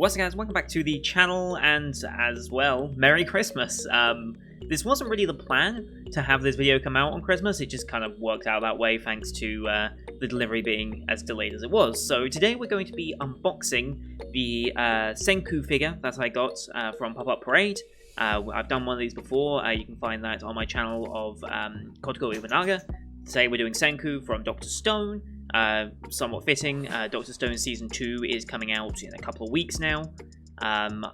What's up guys, welcome back to the channel, and as well, Merry Christmas. This wasn't really the plan to have this video come out on Christmas, it just kind of worked out that way thanks to the delivery being as delayed as it was. So today we're going to be unboxing the Senku figure that I got from Pop-Up Parade. I've done one of these before, you can find that on my channel of Kotoko Iwanaga. Today we're doing Senku from Dr. Stone. Somewhat fitting, Dr. Stone Season 2 is coming out in a couple of weeks now, and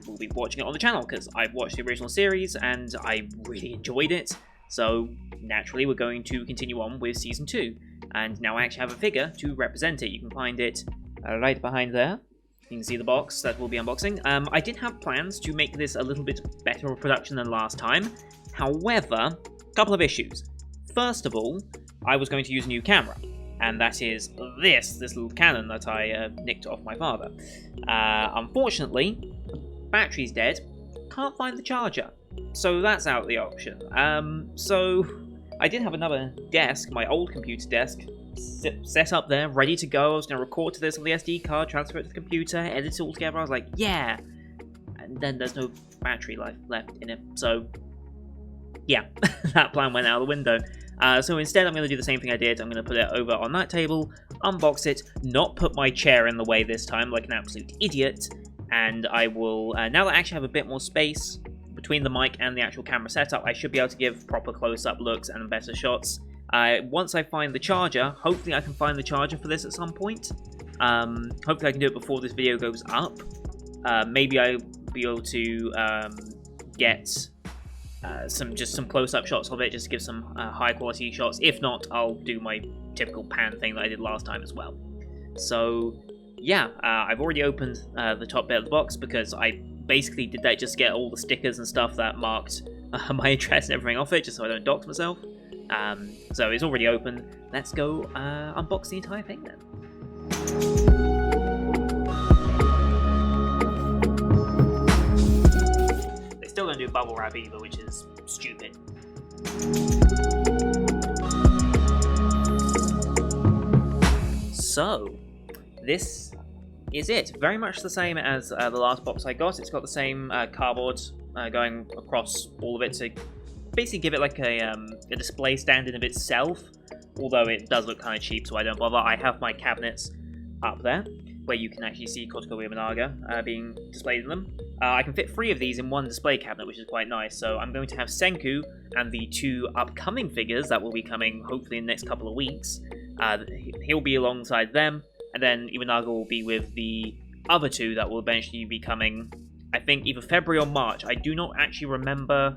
we'll be watching it on the channel because I've watched the original series and I really enjoyed it, so naturally we're going to continue on with Season 2, and now I actually have a figure to represent it. You can find it right behind there. You can see the box that we'll be unboxing. I did have plans to make this a little bit better of a production than last time, however, a couple of issues. First of all, I was going to use a new camera. And that is this little Canon that I nicked off my father. Unfortunately, battery's dead, can't find the charger, so that's out of the option. So I did have another desk, my old computer desk, set up there, ready to go. I was going to record to this on the SD card, transfer it to the computer, edit it all together. I was like, yeah! And then there's no battery life left in it, so yeah, that plan went out of the window. So instead I'm going to do the same thing I did. I'm going to put it over on that table, unbox it, not put my chair in the way this time like an absolute idiot, and I will, now that I actually have a bit more space between the mic and the actual camera setup, I should be able to give proper close-up looks and better shots. Once I find the charger, hopefully I can find the charger for this at some point. Hopefully I can do it before this video goes up. Maybe I'll be able to get some close-up shots of it, just to give some high quality shots. If not, I'll do my typical pan thing that I did last time as well. So yeah, I've already opened the top bit of the box because I basically did that just to get all the stickers and stuff that marked my address and everything off it, just so I don't dox myself. So it's already open. Let's go unbox the entire thing then. Still gonna do bubble wrap either, which is stupid. So, this is it. Very much the same as the last box I got. It's got the same cardboard going across all of it to basically give it like a display stand in of itself, although it does look kind of cheap, so I don't bother. I have my cabinets up there, where you can actually see Kotoko Iwanaga being displayed in them. I can fit 3 of these in one display cabinet, which is quite nice, so I'm going to have Senku and the 2 upcoming figures that will be coming hopefully in the next couple of weeks. He'll be alongside them, and then Iwanaga will be with the other 2 that will eventually be coming, I think either February or March. I do not remember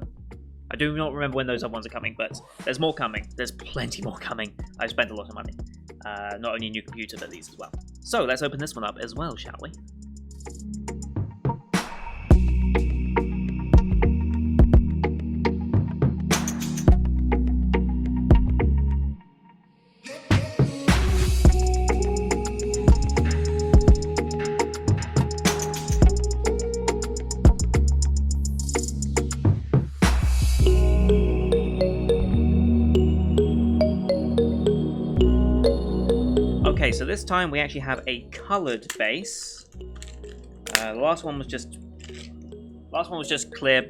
when those other ones are coming, but there's more coming. There's plenty more coming. I've spent a lot of money. Not only a new computer, but these as well. So let's open this one up as well, shall we? Okay, so this time we actually have a coloured base. The last one was just clear.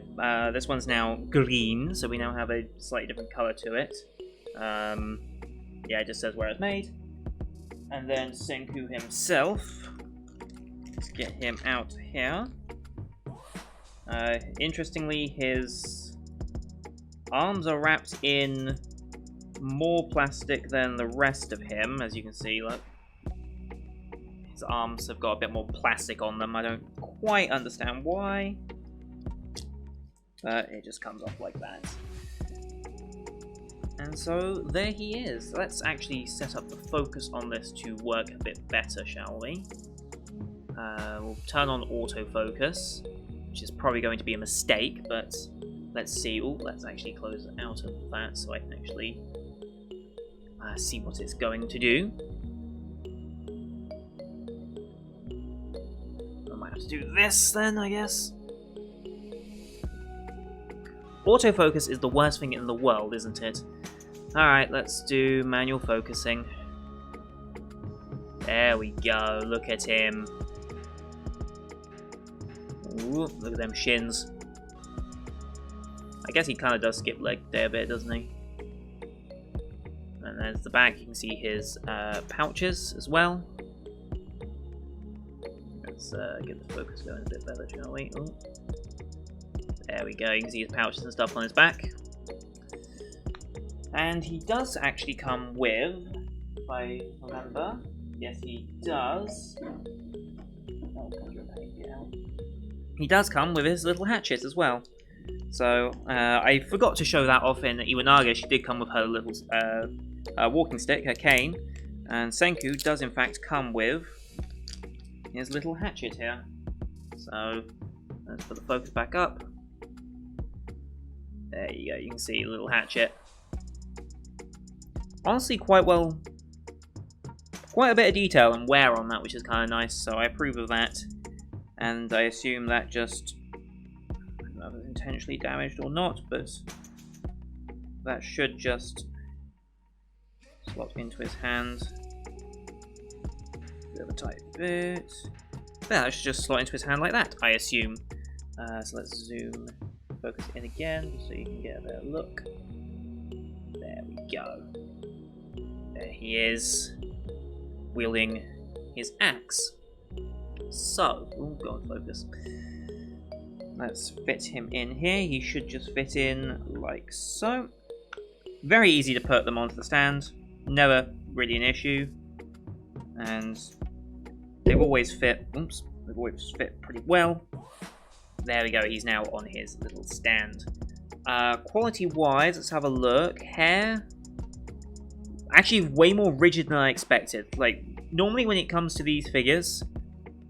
This one's now green, so we now have a slightly different colour to it. Yeah, it just says where it's made. And then Senku himself. Let's get him out here. Interestingly, his arms are wrapped in more plastic than the rest of him, as you can see. Look, his arms have got a bit more plastic on them. I don't quite understand why, but it just comes off like that. And so there he is. Let's actually set up the focus on this to work a bit better, shall we? We'll turn on autofocus, which is probably going to be a mistake, but let's see. Oh, let's actually close out of that so I can actually see what it's going to do. I might have to do this then, I guess. Autofocus is the worst thing in the world, isn't it? Alright, let's do manual focusing. There we go, look at him. Ooh, look at them shins. I guess he kind of does skip leg day a bit, doesn't he? And there's the back. You can see his pouches as well. Let's get the focus going a bit better, shall we? Ooh. There we go. You can see his pouches and stuff on his back. And he does actually come with, if I remember, yes he does. Oh, he does come with his little hatchet as well. So, I forgot to show that off in Iwanaga. She did come with her little walking stick, her cane. And Senku does in fact come with his little hatchet here. So, let's put the focus back up. There you go, you can see the little hatchet. Honestly, quite a bit of detail and wear on that, which is kind of nice, so I approve of that. And I assume that just, I don't know if it's intentionally damaged or not, but that should just slot into his hand. Bit of a tight bit. That should just slot into his hand like that, I assume. So let's zoom, focus in again, so you can get a better look. There we go. There he is, wielding his axe. So, oh god, focus. Let's fit him in here. He should just fit in like so. Very easy to put them onto the stand. Never really an issue. And they've always fit. Oops, they've always fit pretty well. There we go. He's now on his little stand. Quality-wise, let's have a look. Hair, actually way more rigid than I expected. Like, normally when it comes to these figures,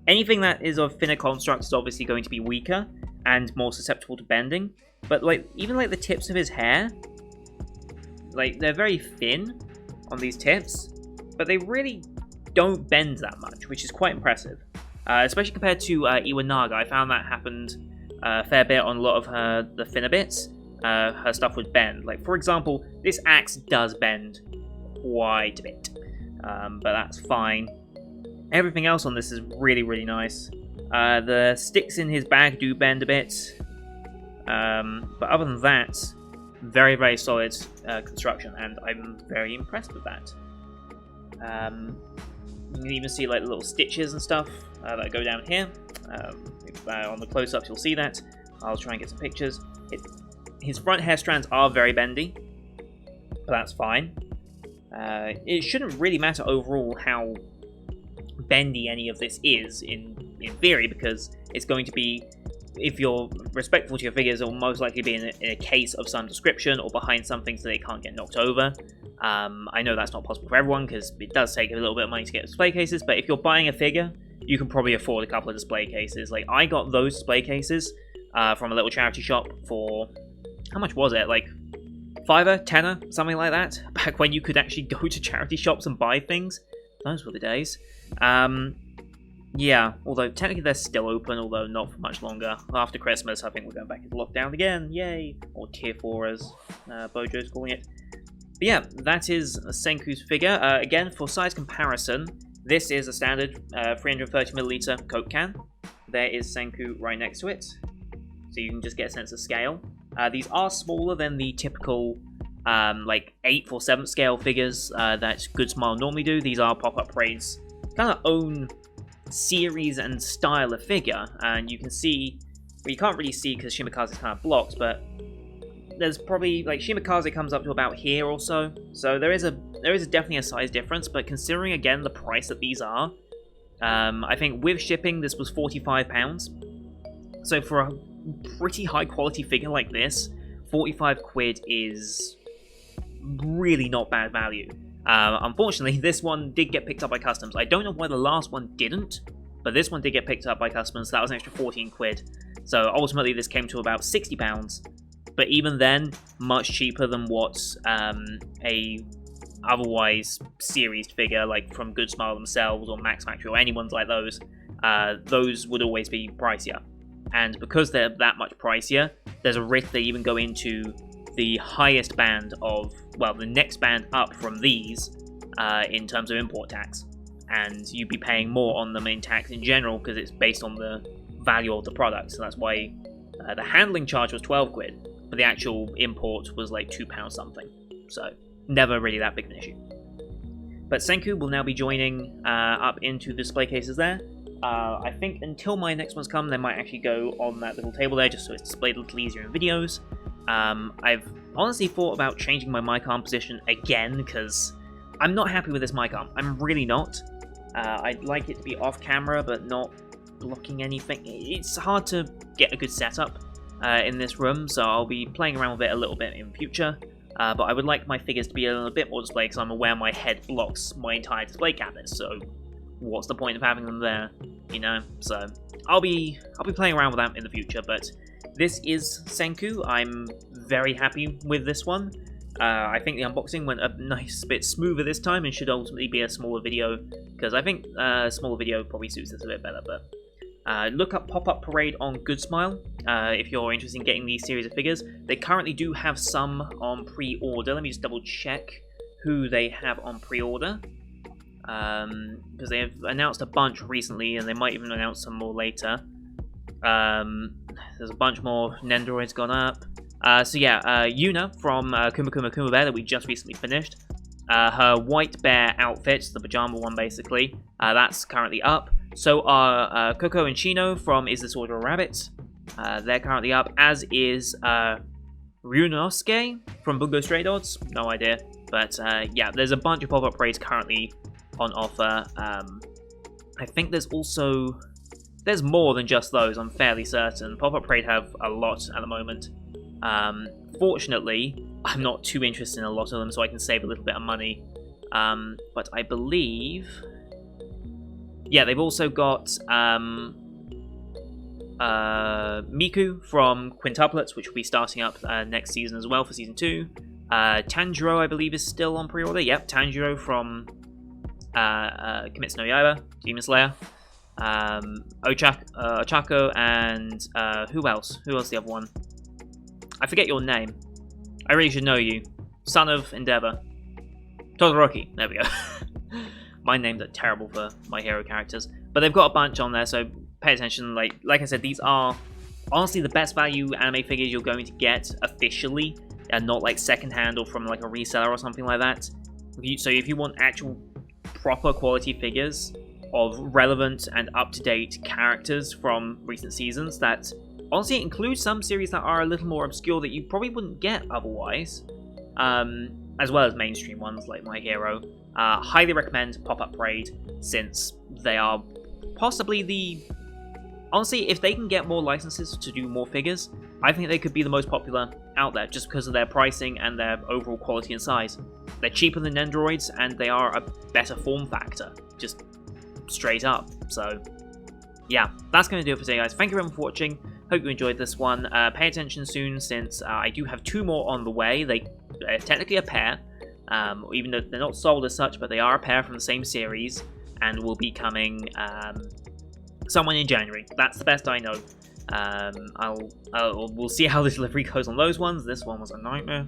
anything that is of thinner construct is obviously going to be weaker and more susceptible to bending. But like, even like the tips of his hair, like they're very thin on these tips, but they really don't bend that much, which is quite impressive. Especially compared to Iwanaga. I found that happened a fair bit on a lot of the thinner bits. Her stuff would bend. Like, for example, this axe does bend quite a bit, but that's fine. Everything else on this is really, really nice. The sticks in his bag do bend a bit, but other than that, very, very solid construction, and I'm very impressed with that. You can even see like the little stitches and stuff that go down here. On the close-ups you'll see that. I'll try and get some pictures. His front hair strands are very bendy, but that's fine. It shouldn't really matter overall how bendy any of this is in theory, because it's going to be, if you're respectful to your figures, it will most likely be in a case of some description or behind something so they can't get knocked over. I know that's not possible for everyone because it does take a little bit of money to get display cases, but if you're buying a figure, you can probably afford a couple of display cases. Like, I got those display cases from a little charity shop for, how much was it? Like, $5, $10, something like that? Back when you could actually go to charity shops and buy things. Those were the days. Yeah, although technically they're still open, although not for much longer. After Christmas, I think we're going back into lockdown again. Yay! Or Tier 4, as Bojo's calling it. But yeah, that is Senku's figure. Again, for size comparison, this is a standard 330ml Coke can. There is Senku right next to it, so you can just get a sense of scale. These are smaller than the typical like 8th or 7th scale figures that Good Smile normally do. These are Pop-Up Parade's kind of own series and style of figure, and you can see, well, you can't really see because Shimikaze's kind of blocked, but there's probably, like, Shimikaze comes up to about here or so, so there is definitely a size difference. But considering again the price that these are, I think with shipping this was £45, so for a pretty high quality figure like this, 45 quid is really not bad value. Unfortunately, this one did get picked up by customs. I don't know why the last one didn't, but this one did get picked up by customs, so that was an extra 14 quid. So ultimately this came to about £60, but even then, much cheaper than what a otherwise series figure, like from Good Smile themselves, or Max Factory, or anyone's like those would always be pricier. And because they're that much pricier, there's a risk they even go into the highest band of, well, the next band up from these in terms of import tax. and you'd be paying more on them in tax in general because it's based on the value of the product. So that's why the handling charge was 12 quid, but the actual import was like £2 something. So never really that big an issue. But Senku will now be joining up into the display cases there. I think until my next ones come, they might actually go on that little table there, just so it's displayed a little easier in videos. I've honestly thought about changing my mic arm position again, because I'm not happy with this mic arm. I'm really not. I'd like it to be off camera, but not blocking anything. It's hard to get a good setup in this room, so I'll be playing around with it a little bit in future. But I would like my figures to be a little bit more displayed, because I'm aware my head blocks my entire display cabinet, so what's the point of having them there, you know? So I'll be playing around with that in the future, but this is Senku. I'm very happy with this one. I think the unboxing went a nice bit smoother this time and should ultimately be a smaller video, because I think a smaller video probably suits this a bit better. But look up Pop-Up Parade on Good Smile if you're interested in getting these series of figures. They currently do have some on pre-order. Let me just double check who they have on pre-order, because they have announced a bunch recently, and they might even announce some more later. There's a bunch more Nendoroids gone up. So yeah, Yuna from Kuma Kuma Kuma Bear that we just recently finished. Her white bear outfit, the pajama one basically, that's currently up. So are Coco and Chino from Is This Order a Rabbit? They're currently up, as is Ryunosuke from Bungo Stray Dogs. No idea. But yeah, there's a bunch of pop-up parades currently on offer. I think there's more than just those, I'm fairly certain. Pop-Up Parade have a lot at the moment. Fortunately, I'm not too interested in a lot of them, so I can save a little bit of money. But I believe... yeah, they've also got Miku from Quintuplets, which will be starting up next season as well for Season 2. Tanjiro, I believe, is still on pre-order. Yep, Tanjiro from Kimetsu no Yaiba, Demon Slayer. Ochako, and who else? Who else is the other one? I forget your name. I really should know you. Son of Endeavor. Todoroki. There we go. My names are terrible for my hero characters. But they've got a bunch on there, so pay attention. Like I said, these are honestly the best value anime figures you're going to get officially, and not like secondhand or from like a reseller or something like that. So if you want actual proper quality figures of relevant and up-to-date characters from recent seasons, that honestly includes some series that are a little more obscure that you probably wouldn't get otherwise, as well as mainstream ones like My Hero. Highly recommend Pop-Up Parade, since they are possibly honestly, if they can get more licenses to do more figures, I think they could be the most popular out there, just because of their pricing and their overall quality and size. They're cheaper than Nendoroids, and they are a better form factor, just straight up. So yeah, that's going to do it for today, guys. Thank you everyone for watching. Hope you enjoyed this one. Pay attention soon, since I do have 2 more on the way. They're technically a pair, even though they're not sold as such, but they are a pair from the same series, and will be coming sometime in January. That's the best I know. We'll see how the delivery goes on those ones. This one was a nightmare.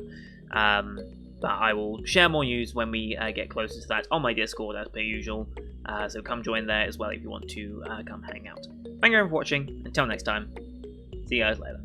But I will share more news when we get closer to that on my Discord, as per usual. So come join there as well if you want to come hang out. Thank you everyone for watching. Until next time, see you guys later.